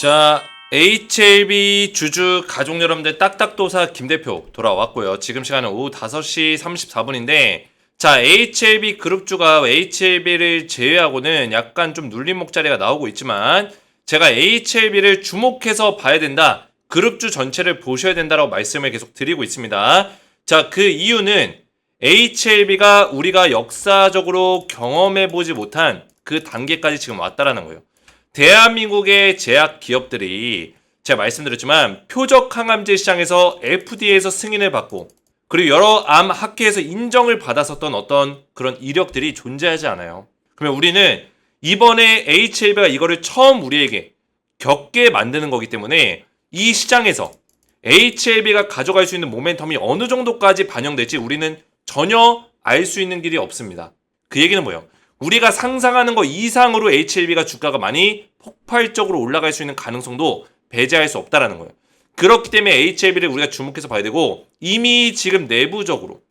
자, HLB 주주 가족 여러분들 딱딱도사 김대표 돌아왔고요. 지금 시간은 오후 5시 34분인데 자, HLB 그룹주가 HLB를 제외하고는 약간 좀 눌린 목자리가 나오고 있지만 제가 HLB를 주목해서 봐야 된다. 그룹주 전체를 보셔야 된다라고 말씀을 계속 드리고 있습니다. 자, 그 이유는 HLB가 우리가 역사적으로 경험해보지 못한 그 단계까지 지금 왔다라는 거예요. 대한민국의 제약 기업들이 제가 말씀드렸지만 표적 항암제 시장에서 FDA에서 승인을 받고 그리고 여러 암 학회에서 인정을 받았었던 어떤 그런 이력들이 존재하지 않아요. 그러면 우리는 이번에 HLB가 이거를 처음 우리에게 겪게 만드는 거기 때문에 이 시장에서 HLB가 가져갈 수 있는 모멘텀이 어느 정도까지 반영될지 우리는 전혀 알 수 있는 길이 없습니다. 그 얘기는 뭐예요? 우리가 상상하는 것 이상으로 HLB가 주가가 많이 폭발적으로 올라갈 수 있는 가능성도 배제할 수 없다라는 거예요. 그렇기 때문에 HLB를 우리가 주목해서 봐야 되고 이미 지금 내부적으로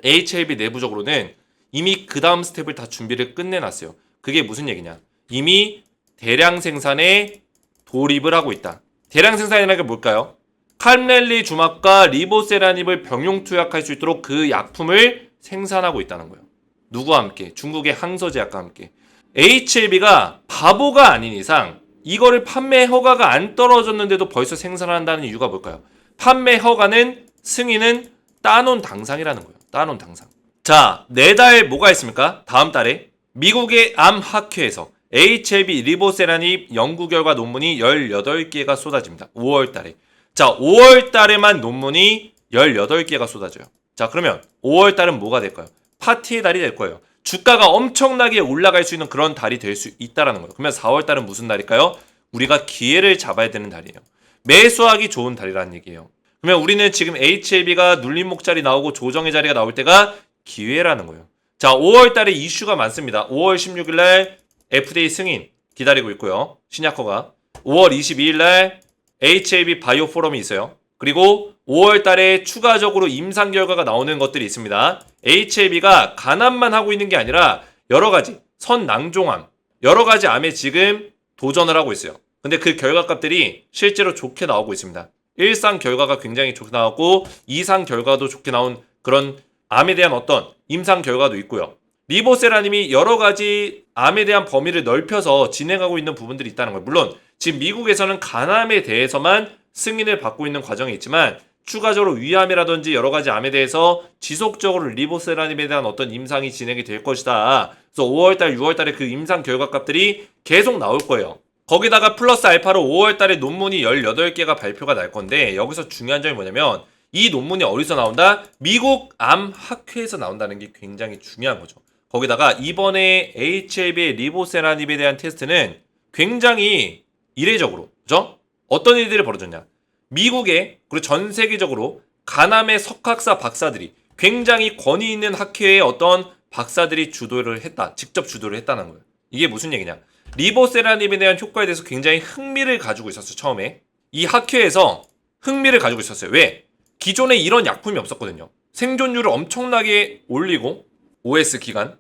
HLB 내부적으로는 이미 그 다음 스텝을 다 준비를 끝내놨어요. 그게 무슨 얘기냐? 이미 대량 생산에 돌입을 하고 있다. 대량 생산이라는 게 뭘까요? 칼렐리 주막과 리보세라닙을 병용 투약할 수 있도록 그 약품을 생산하고 있다는 거예요. 누구와 함께? 중국의 항서제약과 함께. HLB가 바보가 아닌 이상 이거를 판매 허가가 안 떨어졌는데도 벌써 생산한다는 이유가 뭘까요? 판매 허가는 승인은 따놓은 당상이라는 거예요. 따놓은 당상. 자, 내달 뭐가 있습니까? 다음 달에 미국의 암학회에서 HLB 리보세라닙 연구 결과 논문이 18개가 쏟아집니다. 5월 달에. 자, 5월 달에만 논문이 18개가 쏟아져요. 자, 그러면 5월 달은 뭐가 될까요? 파티의 달이 될 거예요. 주가가 엄청나게 올라갈 수 있는 그런 달이 될 수 있다라는 거예요. 그러면 4월 달은 무슨 달일까요? 우리가 기회를 잡아야 되는 달이에요. 매수하기 좋은 달이라는 얘기예요. 그러면 우리는 지금 HLB가 눌린 목자리 나오고 조정의 자리가 나올 때가 기회라는 거예요. 자, 5월 달에 이슈가 많습니다. 5월 16일 날 FDA 승인 기다리고 있고요. 신약허가. 5월 22일 날 HLB 바이오 포럼이 있어요. 그리고 5월 달에 추가적으로 임상 결과가 나오는 것들이 있습니다. HLB가 간암만 하고 있는 게 아니라 여러 가지 선낭종암, 여러 가지 암에 지금 도전을 하고 있어요. 근데 그 결과값들이 실제로 좋게 나오고 있습니다. 1상 결과가 굉장히 좋게 나왔고 2상 결과도 좋게 나온 그런 암에 대한 어떤 임상 결과도 있고요. 리보세라님이 여러 가지 암에 대한 범위를 넓혀서 진행하고 있는 부분들이 있다는 거예요. 물론 지금 미국에서는 간암에 대해서만 승인을 받고 있는 과정이 있지만 추가적으로 위암이라든지 여러 가지 암에 대해서 지속적으로 리보세라닙에 대한 어떤 임상이 진행이 될 것이다. 그래서 5월달, 6월달에 그 임상 결과값들이 계속 나올 거예요. 거기다가 플러스 알파로 5월달에 논문이 18개가 발표가 날 건데 여기서 중요한 점이 뭐냐면 이 논문이 어디서 나온다? 미국 암학회에서 나온다는 게 굉장히 중요한 거죠. 거기다가 이번에 HLB의 리보세라닙에 대한 테스트는 굉장히 이례적으로, 그죠? 어떤 일들이 벌어졌냐? 미국의 그리고 전 세계적으로 간암의 석학사 박사들이 굉장히 권위 있는 학회의 어떤 박사들이 주도를 했다. 직접 주도를 했다는 거예요. 이게 무슨 얘기냐? 리보세라닙에 대한 효과에 대해서 굉장히 흥미를 가지고 있었어요. 처음에. 이 학회에서 흥미를 가지고 있었어요. 왜? 기존에 이런 약품이 없었거든요. 생존율을 엄청나게 올리고 OS 기간,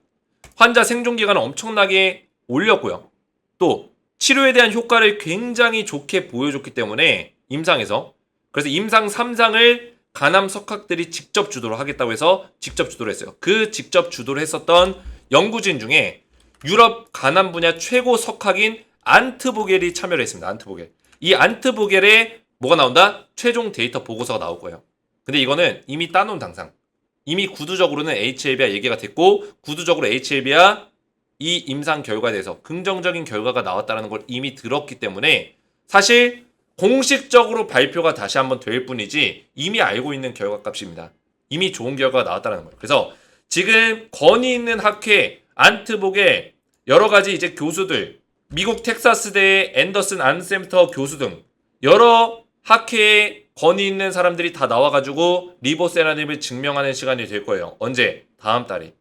환자 생존 기간을 엄청나게 올렸고요. 또 치료에 대한 효과를 굉장히 좋게 보여줬기 때문에 임상에서 그래서 임상 3상을 간암 석학들이 직접 주도를 하겠다고 해서 직접 주도를 했어요. 그 직접 주도를 했었던 연구진 중에 유럽 간암 분야 최고 석학인 안트보겔이 참여를 했습니다. 안트보겔. 이 안트보겔에 뭐가 나온다? 최종 데이터 보고서가 나올 거예요. 근데 이거는 이미 따놓은 당상. 이미 구두적으로는 HLB와 얘기가 됐고 구두적으로 HLB와 이 임상 결과에 대해서 긍정적인 결과가 나왔다는 걸 이미 들었기 때문에 사실 공식적으로 발표가 다시 한번 될 뿐이지 이미 알고 있는 결과값입니다. 이미 좋은 결과가 나왔다는 거예요. 그래서 지금 권위 있는 학회 안트복의 여러 가지 이제 교수들, 미국 텍사스대의 앤더슨 안센터 교수 등 여러 학회에 권위 있는 사람들이 다 나와가지고 리보세라닙을 증명하는 시간이 될 거예요. 언제? 다음 달에.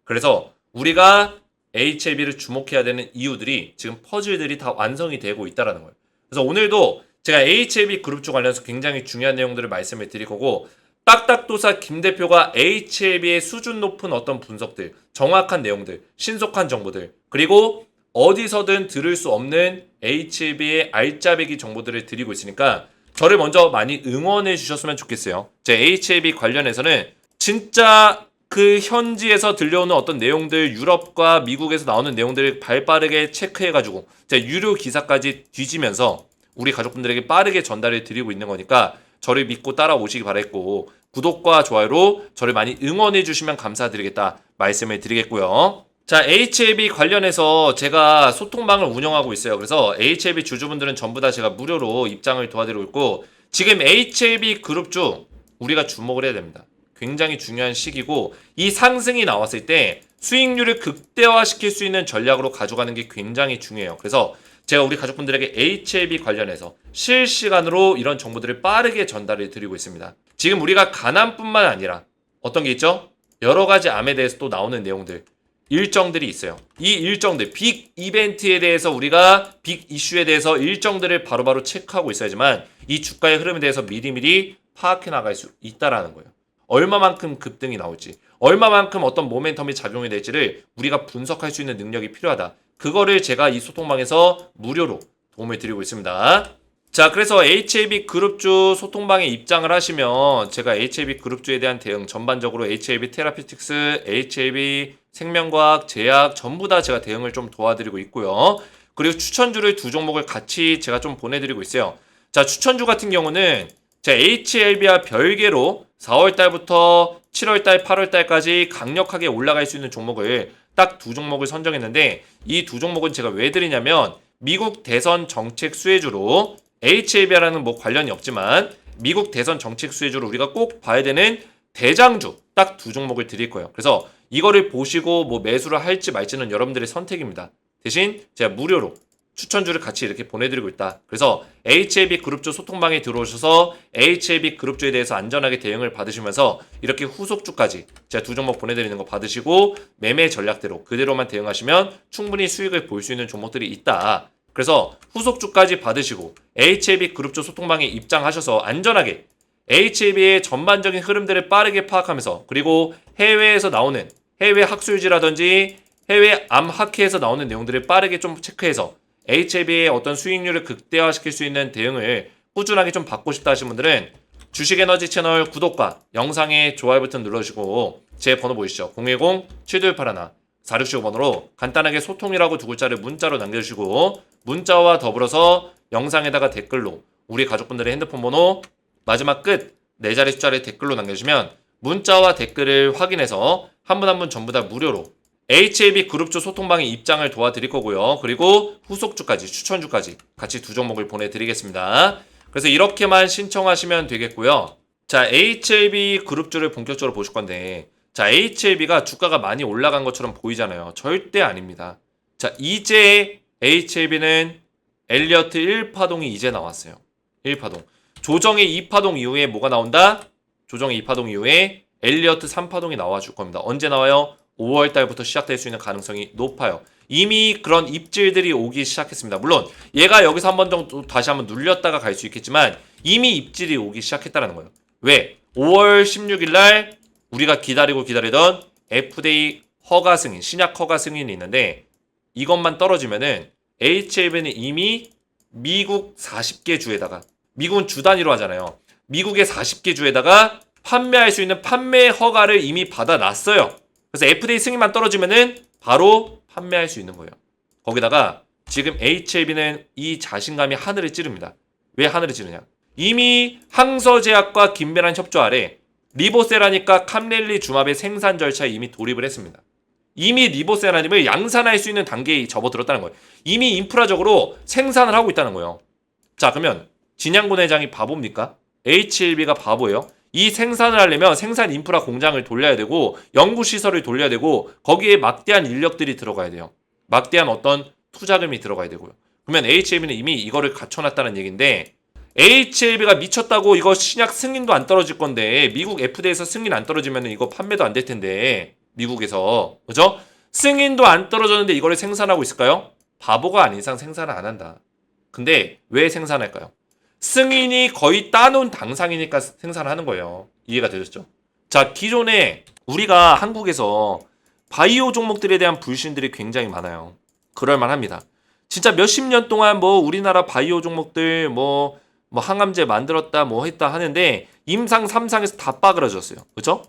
그래서 우리가 HLB를 주목해야 되는 이유들이 지금 퍼즐들이 다 완성이 되고 있다는 거예요. 그래서 오늘도 제가 HLB 그룹주 관련해서 굉장히 중요한 내용들을 말씀을 드릴 거고 딱딱도사 김 대표가 HLB의 수준 높은 어떤 분석들, 정확한 내용들, 신속한 정보들 그리고 어디서든 들을 수 없는 HLB의 알짜배기 정보들을 드리고 있으니까 저를 먼저 많이 응원해 주셨으면 좋겠어요. 제 HLB 관련해서는 진짜 그 현지에서 들려오는 어떤 내용들, 유럽과 미국에서 나오는 내용들을 발빠르게 체크해가지고 제 유료 기사까지 뒤지면서 우리 가족분들에게 빠르게 전달해 드리고 있는 거니까 저를 믿고 따라오시기 바랬고, 구독과 좋아요로 저를 많이 응원해 주시면 감사드리겠다 말씀을 드리겠고요. 자, HLB 관련해서 제가 소통방을 운영하고 있어요. 그래서 HLB 주주분들은 전부 다 제가 무료로 입장을 도와드리고 있고, 지금 HLB 그룹주 우리가 주목을 해야 됩니다. 굉장히 중요한 시기고, 이 상승이 나왔을 때 수익률을 극대화시킬 수 있는 전략으로 가져가는 게 굉장히 중요해요. 그래서 제가 우리 가족분들에게 HLB 관련해서 실시간으로 이런 정보들을 빠르게 전달해 드리고 있습니다. 지금 우리가 가난뿐만 아니라 어떤 게 있죠? 여러 가지 암에 대해서 또 나오는 내용들, 일정들이 있어요. 이 일정들, 빅 이벤트에 대해서 우리가 빅 이슈에 대해서 일정들을 바로바로 체크하고 있어야지만 이 주가의 흐름에 대해서 미리미리 파악해 나갈 수 있다라는 거예요. 얼마만큼 급등이 나올지, 얼마만큼 어떤 모멘텀이 작용이 될지를 우리가 분석할 수 있는 능력이 필요하다. 그거를 제가 이 소통방에서 무료로 도움을 드리고 있습니다. 자, 그래서 HLB 그룹주 소통방에 입장을 하시면 제가 HLB 그룹주에 대한 대응 전반적으로 HLB 테라피틱스, HLB 생명과학, 제약 전부 다 제가 대응을 좀 도와드리고 있고요. 그리고 추천주를 두 종목을 같이 제가 좀 보내드리고 있어요. 자, 추천주 같은 경우는 제 HLB와 별개로 4월달부터 7월달, 8월달까지 강력하게 올라갈 수 있는 종목을 딱 두 종목을 선정했는데, 이 두 종목은 제가 왜 드리냐면 미국 대선 정책 수혜주로, HLB와는 뭐 관련이 없지만 미국 대선 정책 수혜주로 우리가 꼭 봐야 되는 대장주 딱 두 종목을 드릴 거예요. 그래서 이거를 보시고 뭐 매수를 할지 말지는 여러분들의 선택입니다. 대신 제가 무료로 추천주를 같이 이렇게 보내드리고 있다. 그래서 HLB 그룹주 소통방에 들어오셔서 HLB 그룹주에 대해서 안전하게 대응을 받으시면서 이렇게 후속주까지 제가 두 종목 보내드리는 거 받으시고 매매 전략대로 그대로만 대응하시면 충분히 수익을 볼 수 있는 종목들이 있다. 그래서 후속주까지 받으시고 HLB 그룹주 소통방에 입장하셔서 안전하게 HLB의 전반적인 흐름들을 빠르게 파악하면서, 그리고 해외에서 나오는 해외 학술지라든지 해외 암학회에서 나오는 내용들을 빠르게 좀 체크해서 HLB의 어떤 수익률을 극대화시킬 수 있는 대응을 꾸준하게 좀 받고 싶다 하시는 분들은 주식에너지 채널 구독과 영상에 좋아요 버튼 눌러주시고 제 번호 보이시죠? 010-7281-4615번으로 간단하게 소통이라고 두 글자를 문자로 남겨주시고, 문자와 더불어서 영상에다가 댓글로 우리 가족분들의 핸드폰 번호 마지막 끝 4자리 숫자를 댓글로 남겨주시면 문자와 댓글을 확인해서 한 분 한 분 전부 다 무료로 HLB 그룹주 소통방에 입장을 도와드릴 거고요. 그리고 후속주까지, 추천주까지 같이 두 종목을 보내드리겠습니다. 그래서 이렇게만 신청하시면 되겠고요. 자, HLB 그룹주를 본격적으로 보실 건데, 자, HLB가 주가가 많이 올라간 것처럼 보이잖아요. 절대 아닙니다. 자, 이제 HLB는 엘리어트 1파동이 이제 나왔어요. 1파동. 조정의 2파동 이후에 뭐가 나온다? 조정의 2파동 이후에 엘리어트 3파동이 나와줄 겁니다. 언제 나와요? 5월 달부터 시작될 수 있는 가능성이 높아요. 이미 그런 입질들이 오기 시작했습니다. 물론 얘가 여기서 한 번 정도 다시 한번 눌렸다가 갈 수 있겠지만 이미 입질이 오기 시작했다는 거예요. 왜? 5월 16일 날 우리가 기다리던 FDA 허가 승인, 신약 허가 승인이 있는데, 이것만 떨어지면은 HLB는 이미 미국 40개 주에다가, 미국은 주 단위로 하잖아요. 미국의 40개 주에다가 판매할 수 있는 판매 허가를 이미 받아놨어요. 그래서 FDA 승인만 떨어지면은 바로 판매할 수 있는 거예요. 거기다가 지금 HLB는 이 자신감이 하늘을 찌릅니다. 왜 하늘을 찌르냐? 이미 항서제약과 긴밀한 협조 아래 리보세라니까 캄렐리 주맙의 생산 절차에 이미 돌입을 했습니다. 이미 리보세라님을 양산할 수 있는 단계에 접어들었다는 거예요. 이미 인프라적으로 생산을 하고 있다는 거예요. 자, 그러면 진양군 회장이 바보입니까? HLB가 바보예요? 이 생산을 하려면 생산 인프라 공장을 돌려야 되고 연구시설을 돌려야 되고 거기에 막대한 인력들이 들어가야 돼요. 막대한 어떤 투자금이 들어가야 되고요. 그러면 HLB는 이미 이거를 갖춰놨다는 얘기인데, HLB가 미쳤다고 이거 신약 승인도 안 떨어질 건데, 미국 FDA에서 승인 안 떨어지면 이거 판매도 안 될 텐데, 미국에서. 그죠? 승인도 안 떨어졌는데 이거를 생산하고 있을까요? 바보가 아닌 이상 생산을 안 한다. 근데 왜 생산할까요? 승인이 거의 따놓은 당상이니까 생산을 하는 거예요. 이해가 되셨죠? 자, 기존에 우리가 한국에서 바이오 종목들에 대한 불신들이 굉장히 많아요. 그럴만합니다. 진짜 몇십 년 동안 뭐 우리나라 바이오 종목들 뭐 항암제 만들었다 뭐 했다 하는데 임상 3상에서 다 빠그라졌어요. 그죠?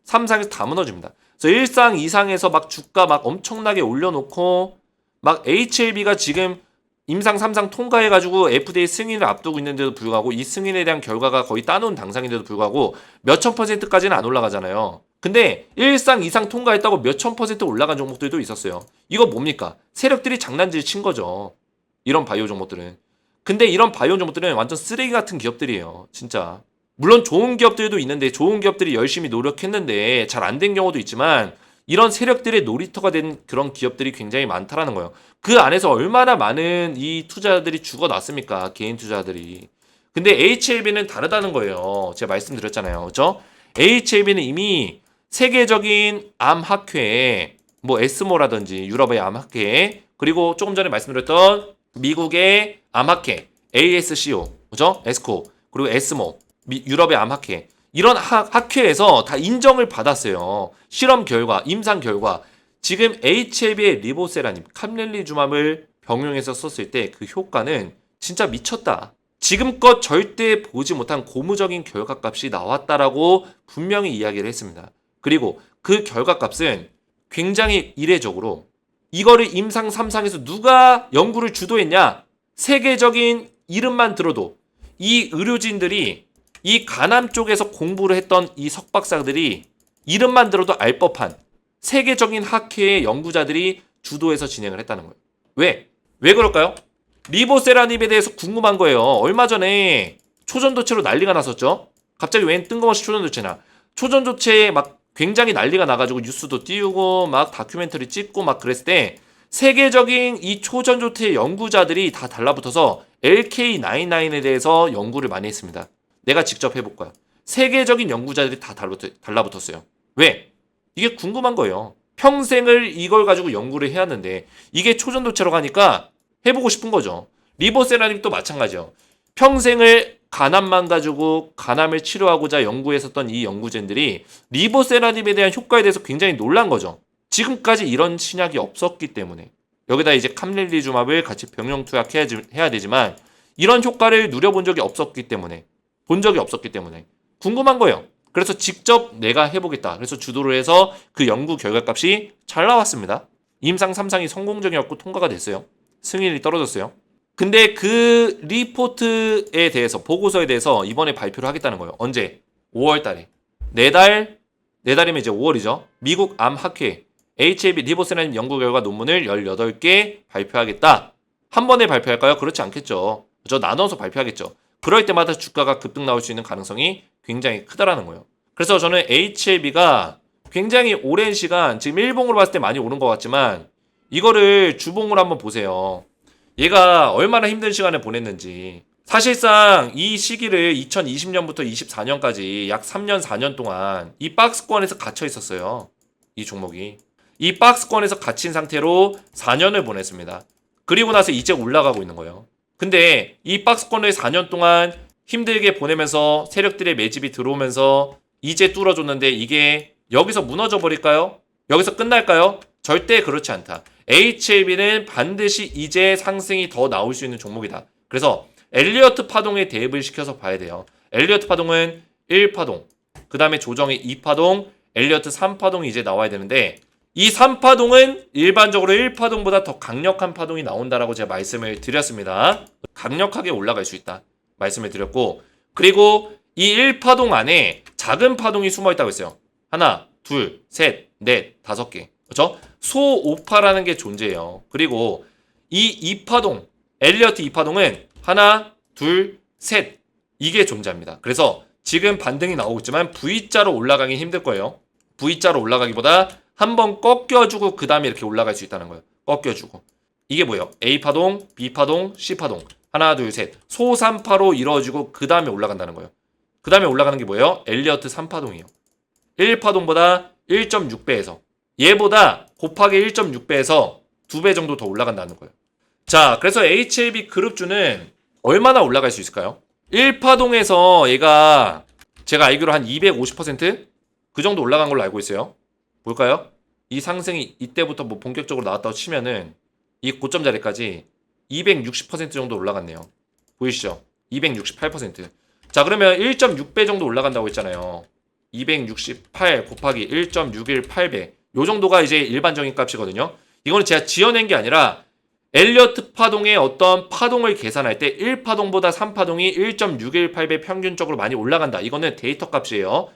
3상에서 다 무너집니다. 그래서 1상 2상에서 막 주가 막 엄청나게 올려놓고 막 HLB가 지금 임상 3상 통과해가지고 FDA 승인을 앞두고 있는데도 불구하고 이 승인에 대한 결과가 거의 따놓은 당상인데도 불구하고 몇천 %까지는 안 올라가잖아요. 근데 1상 2상 통과했다고 몇천 % 올라간 종목들도 있었어요. 이거 뭡니까? 세력들이 장난질 친 거죠. 이런 바이오 종목들은. 근데 이런 바이오 종목들은 완전 쓰레기 같은 기업들이에요. 진짜. 물론 좋은 기업들도 있는데 좋은 기업들이 열심히 노력했는데 잘 안 된 경우도 있지만 이런 세력들의 놀이터가 된 그런 기업들이 굉장히 많다라는 거예요. 그 안에서 얼마나 많은 이 투자자들이 죽어났습니까? 개인 투자자들이. 근데 HLB는 다르다는 거예요. 제가 말씀드렸잖아요. 그렇죠? HLB는 이미 세계적인 암학회, 뭐 에스모라든지 유럽의 암학회, 그리고 조금 전에 말씀드렸던 미국의 암학회, ASCO, 그죠? 에스코, 그리고 에스모, 유럽의 암학회. 이런 학회에서 다 인정을 받았어요. 실험 결과, 임상 결과. 지금 HLB의 리보세라님, 캄렐리주맘을 병용해서 썼을 때 그 효과는 진짜 미쳤다. 지금껏 절대 보지 못한 고무적인 결과값이 나왔다라고 분명히 이야기를 했습니다. 그리고 그 결과값은 굉장히 이례적으로 이거를 임상 3상에서 누가 연구를 주도했냐? 세계적인 이름만 들어도 이 의료진들이 이 간암 쪽에서 공부를 했던 이 석박사들이 이름만 들어도 알 법한 세계적인 학회의 연구자들이 주도해서 진행을 했다는 거예요. 왜? 왜 그럴까요? 리보세라닙에 대해서 궁금한 거예요. 얼마 전에 초전도체로 난리가 났었죠. 갑자기 웬 뜬금없이 초전도체나. 초전도체에 막 굉장히 난리가 나가지고 뉴스도 띄우고 막 다큐멘터리 찍고 막 그랬을 때 세계적인 이 초전도체 연구자들이 다 달라붙어서 LK99에 대해서 연구를 많이 했습니다. 내가 직접 해볼 거야. 세계적인 연구자들이 다 달라붙었어요. 왜? 이게 궁금한 거예요. 평생을 이걸 가지고 연구를 해왔는데 이게 초전도체로 가니까 해보고 싶은 거죠. 리보세라님도 마찬가지요. 평생을 간암만 가지고 간암을 치료하고자 연구했었던 이 연구진들이 리보세라닙에 대한 효과에 대해서 굉장히 놀란 거죠. 지금까지 이런 신약이 없었기 때문에. 여기다 이제 캄렐리주맙을 같이 병용 투약해야 되지만 이런 효과를 누려본 적이 없었기 때문에 궁금한 거예요. 그래서 직접 내가 해보겠다. 그래서 주도를 해서 그 연구 결과값이 잘 나왔습니다. 임상 3상이 성공적이었고 통과가 됐어요. 승인이 떨어졌어요. 근데 그 리포트에 대해서 보고서에 대해서 이번에 발표를 하겠다는 거예요. 언제? 5월 달에. 내달이면 이제 5월이죠. 미국 암학회 HLB 리보세라님 연구 결과 논문을 18개 발표하겠다. 한 번에 발표할까요? 그렇지 않겠죠. 나눠서 발표하겠죠. 그럴 때마다 주가가 급등 나올 수 있는 가능성이 굉장히 크다라는 거예요. 그래서 저는 HLB가 굉장히 오랜 시간 지금 일봉으로 봤을 때 많이 오른 것 같지만 이거를 주봉으로 한번 보세요. 얘가 얼마나 힘든 시간을 보냈는지. 사실상 이 시기를 2020년부터 24년까지 약 3년, 4년 동안 이 박스권에서 갇혀 있었어요. 이 종목이. 이 박스권에서 갇힌 상태로 4년을 보냈습니다. 그리고 나서 이제 올라가고 있는 거예요. 근데 이 박스권을 4년 동안 힘들게 보내면서 세력들의 매집이 들어오면서 이제 뚫어줬는데 이게 여기서 무너져 버릴까요? 여기서 끝날까요? 절대 그렇지 않다. HLB는 반드시 이제 상승이 더 나올 수 있는 종목이다. 그래서 엘리어트 파동에 대입을 시켜서 봐야 돼요. 엘리어트 파동은 1파동, 그 다음에 조정의 2파동, 엘리어트 3파동이 이제 나와야 되는데 이 3파동은 일반적으로 1파동보다 더 강력한 파동이 나온다라고 제가 말씀을 드렸습니다. 강력하게 올라갈 수 있다. 말씀을 드렸고 그리고 이 1파동 안에 작은 파동이 숨어있다고 했어요. 하나, 둘, 셋, 넷, 5개. 그렇죠? 소오파라는 게 존재해요. 그리고 이 2파동, 엘리어트 2파동은 하나, 둘, 셋 이게 존재합니다. 그래서 지금 반등이 나오고 있지만 V자로 올라가긴 힘들 거예요. V자로 올라가기보다 한번 꺾여주고 그 다음에 이렇게 올라갈 수 있다는 거예요. 꺾여주고. 이게 뭐예요? A파동, B파동, C파동. 하나, 둘, 셋. 소삼파로 이루어지고 그 다음에 올라간다는 거예요. 그 다음에 올라가는 게 뭐예요? 엘리어트 3파동이에요. 1파동보다 1.6배에서 얘보다 곱하기 1.6배에서 2배 정도 더 올라간다는 거예요. 자, 그래서 HLB 그룹주는 얼마나 올라갈 수 있을까요? 1파동에서 얘가 제가 알기로 한 250%? 그 정도 올라간 걸로 알고 있어요. 볼까요? 이 상승이 이때부터 뭐 본격적으로 나왔다고 치면은 이 고점 자리까지 260% 정도 올라갔네요. 보이시죠? 268%. 자, 그러면 1.6배 정도 올라간다고 했잖아요. 268 곱하기 1.618배. 요 정도가 이제 일반적인 값이거든요. 이거는 제가 지어낸 게 아니라 엘리어트 파동의 어떤 파동을 계산할 때 1파동보다 3파동이 1.618배 평균적으로 많이 올라간다. 이거는 데이터 값이에요.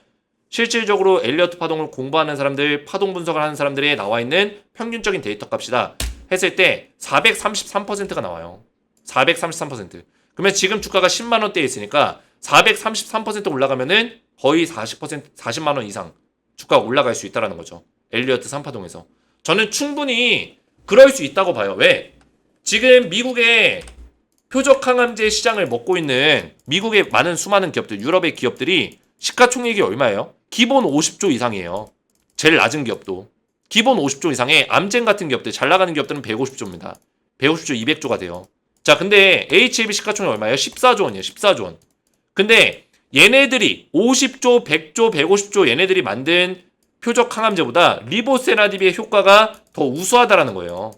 실질적으로 엘리어트 파동을 공부하는 사람들, 파동 분석을 하는 사람들에 나와 있는 평균적인 데이터 값이다. 했을 때 433%가 나와요. 433%. 그러면 지금 주가가 10만 원대에 있으니까 433% 올라가면은 거의 40만 원 이상 주가가 올라갈 수 있다라는 거죠. 엘리어트 3파동에서. 저는 충분히 그럴 수 있다고 봐요. 왜? 지금 미국의 표적 항암제 시장을 먹고 있는 미국의 많은 수많은 기업들, 유럽의 기업들이 시가총액이 얼마예요? 기본 50조 이상이에요. 제일 낮은 기업도. 기본 50조 이상의 암젠 같은 기업들, 잘 나가는 기업들은 150조입니다. 150조, 200조가 돼요. 자, 근데 HLB 시가총액 얼마예요? 14조 원이에요. 14조 원. 근데 얘네들이 50조, 100조, 150조 얘네들이 만든 표적 항암제보다 리보세라닙의 효과가 더 우수하다라는 거예요.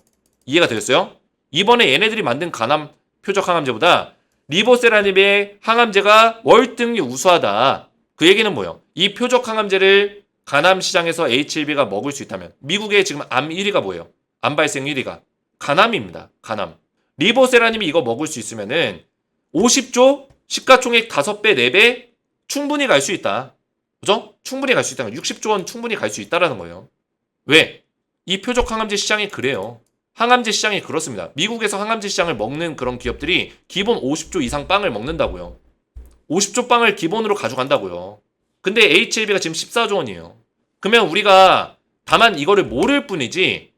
이해가 되겠어요? 이번에 얘네들이 만든 간암 표적 항암제보다 리보세라닙의 항암제가 월등히 우수하다. 그 얘기는 뭐예요? 이 표적 항암제를 간암 시장에서 HLB가 먹을 수 있다면 미국의 지금 암 1위가 뭐예요? 암 발생 1위가 간암입니다. 간암. 리보세라님이 이거 먹을 수 있으면은 50조 시가총액 5배, 4배 충분히 갈 수 있다. 그죠? 충분히 갈 수 있다. 60조 원 충분히 갈 수 있다라는 거예요. 왜? 이 표적 항암제 시장이 그래요. 항암제 시장이 그렇습니다. 미국에서 항암제 시장을 먹는 그런 기업들이 기본 50조 이상 빵을 먹는다고요. 50조 빵을 기본으로 가져간다고요. 근데 HLB가 지금 14조 원이에요. 그러면 우리가 다만 이거를 모를 뿐이지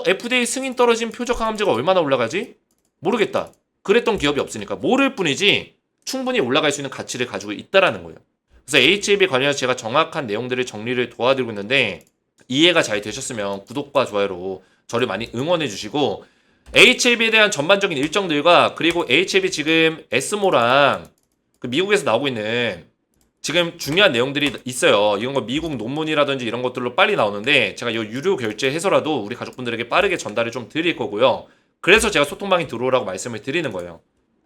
FDA 승인 떨어진 표적 항암제가 얼마나 올라가지? 모르겠다. 그랬던 기업이 없으니까 모를 뿐이지 충분히 올라갈 수 있는 가치를 가지고 있다라는 거예요. 그래서 HLB 관련해서 제가 정확한 내용들을 정리를 도와드리고 있는데 이해가 잘 되셨으면 구독과 좋아요로 저를 많이 응원해 주시고 HLB에 대한 전반적인 일정들과 그리고 HLB 지금 에스모랑 그 미국에서 나오고 있는 지금 중요한 내용들이 있어요. 이런 거 미국 논문이라든지 이런 것들로 빨리 나오는데 제가 이 유료 결제해서라도 우리 가족분들에게 빠르게 전달을 좀 드릴 거고요. 그래서 제가 소통방에 들어오라고 말씀을 드리는 거예요.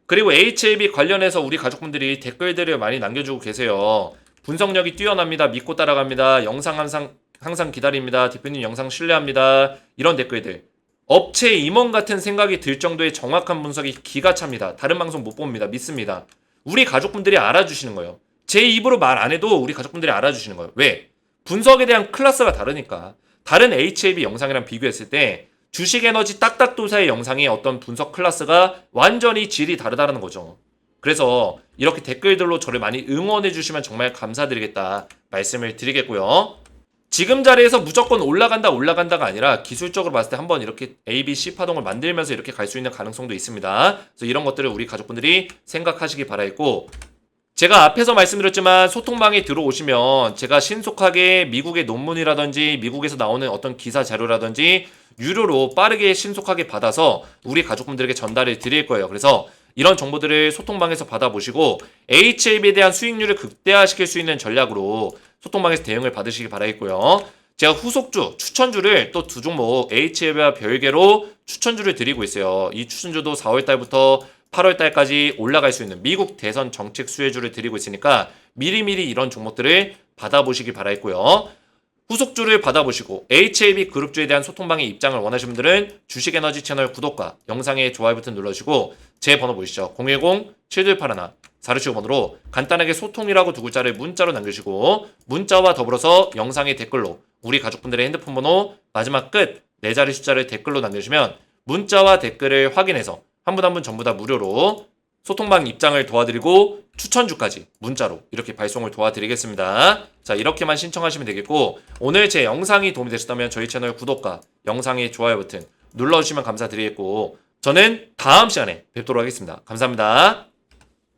그리고 HLB 관련해서 우리 가족분들이 댓글들을 많이 남겨주고 계세요. 분석력이 뛰어납니다. 믿고 따라갑니다. 영상 항상 기다립니다. 대표님 영상 신뢰합니다. 이런 댓글들. 업체 임원 같은 생각이 들 정도의 정확한 분석이 기가 찹니다. 다른 방송 못 봅니다. 믿습니다. 우리 가족분들이 알아주시는 거예요. 제 입으로 말 안 해도 우리 가족분들이 알아주시는 거예요. 왜? 분석에 대한 클래스가 다르니까. 다른 HLB 영상이랑 비교했을 때 주식에너지 딱딱도사의 영상의 어떤 분석 클래스가 완전히 질이 다르다는 거죠. 그래서 이렇게 댓글들로 저를 많이 응원해 주시면 정말 감사드리겠다 말씀을 드리겠고요. 지금 자리에서 무조건 올라간다가 아니라 기술적으로 봤을 때 한번 이렇게 A, B, C 파동을 만들면서 이렇게 갈 수 있는 가능성도 있습니다. 그래서 이런 것들을 우리 가족분들이 생각하시기 바라겠고 제가 앞에서 말씀드렸지만 소통방에 들어오시면 제가 신속하게 미국의 논문이라든지 미국에서 나오는 어떤 기사 자료라든지 유료로 빠르게 신속하게 받아서 우리 가족분들에게 전달을 드릴 거예요. 그래서 이런 정보들을 소통방에서 받아보시고 HLB에 대한 수익률을 극대화시킬 수 있는 전략으로 소통방에서 대응을 받으시기 바라겠고요. 제가 후속주, 추천주를 또 두 종목 HLB와 별개로 추천주를 드리고 있어요. 이 추천주도 4월달부터 8월달까지 올라갈 수 있는 미국 대선 정책 수혜주를 드리고 있으니까 미리미리 이런 종목들을 받아보시기 바라겠고요. 후속주를 받아보시고 HLB 그룹주에 대한 소통방의 입장을 원하시는 분들은 주식에너지 채널 구독과 영상의 좋아요 버튼 눌러주시고 제 번호 보이시죠? 010-7281-467번으로 간단하게 소통이라고 두 글자를 문자로 남겨주시고 문자와 더불어서 영상의 댓글로 우리 가족분들의 핸드폰 번호 마지막 끝 4자리 숫자를 댓글로 남겨주시면 문자와 댓글을 확인해서 한 분 한 분 전부 다 무료로 소통방 입장을 도와드리고 추천주까지 문자로 이렇게 발송을 도와드리겠습니다. 자, 이렇게만 신청하시면 되겠고 오늘 제 영상이 도움이 되셨다면 저희 채널 구독과 영상의 좋아요 버튼 눌러주시면 감사드리겠고 저는 다음 시간에 뵙도록 하겠습니다. 감사합니다.